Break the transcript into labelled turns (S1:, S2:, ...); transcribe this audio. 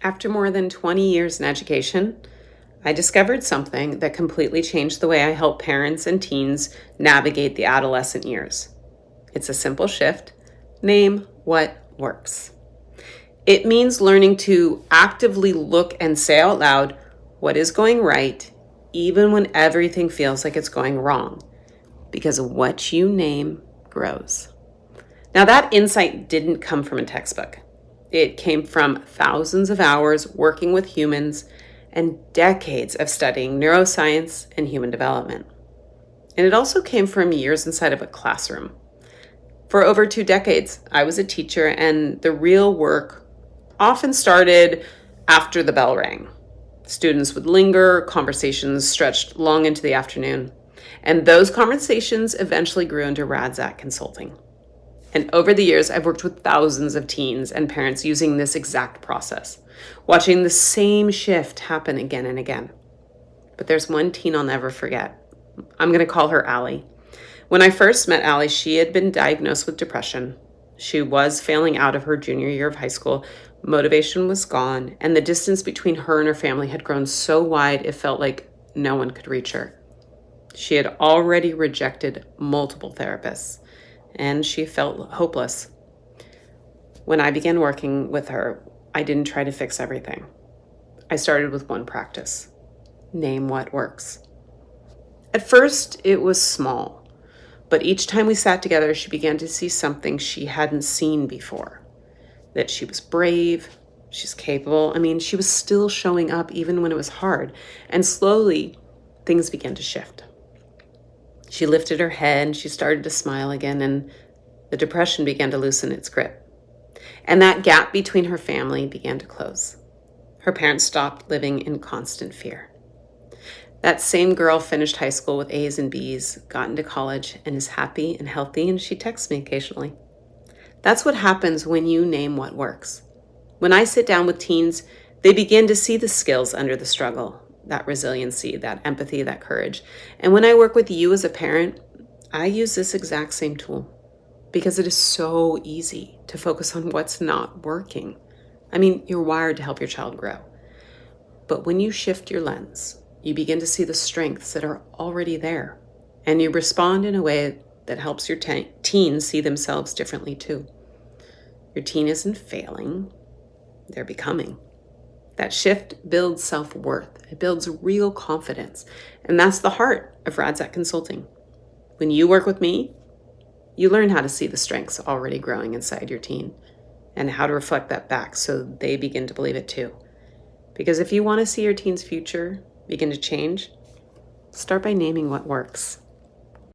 S1: After more than 20 years in education, I discovered something that completely changed the way I help parents and teens navigate the adolescent years. It's a simple shift. Name what works. It means learning to actively look and say out loud what is going right, even when everything feels like it's going wrong, because what you name grows. Now, that insight didn't come from a textbook. It came from thousands of hours working with humans and decades of studying neuroscience and human development. And it also came from years inside of a classroom. For over 2 decades, I was a teacher, and the real work often started after the bell rang. Students would linger, conversations stretched long into the afternoon, and those conversations eventually grew into Radzak Consulting. And over the years, I've worked with thousands of teens and parents using this exact process, watching the same shift happen again and again. But there's one teen I'll never forget. I'm going to call her Allie. When I first met Allie, she had been diagnosed with depression. She was failing out of her junior year of high school. Motivation was gone, and the distance between her and her family had grown so wide it felt like no one could reach her. She had already rejected multiple therapists, and she felt hopeless. When I began working with her, I didn't try to fix everything. I started with one practice: name what works. At first, it was small, but each time we sat together, she began to see something she hadn't seen before. That she was brave, she's capable. She was still showing up even when it was hard. And slowly, things began to shift. She lifted her head and she started to smile again, and the depression began to loosen its grip. And that gap between her family began to close. Her parents stopped living in constant fear. That same girl finished high school with A's and B's, got into college, and is happy and healthy, and she texts me occasionally. That's what happens when you name what works. When I sit down with teens, they begin to see the skills under the struggle, that resiliency, that empathy, that courage. And when I work with you as a parent, I use this exact same tool because it is so easy to focus on what's not working. You're wired to help your child grow. But when you shift your lens, you begin to see the strengths that are already there, and you respond in a way that helps your teen see themselves differently too. Your teen isn't failing, they're becoming. That shift builds self-worth. It builds real confidence. And that's the heart of Radzak Consulting. When you work with me, you learn how to see the strengths already growing inside your teen and how to reflect that back so they begin to believe it too. Because if you want to see your teen's future begin to change, start by naming what works.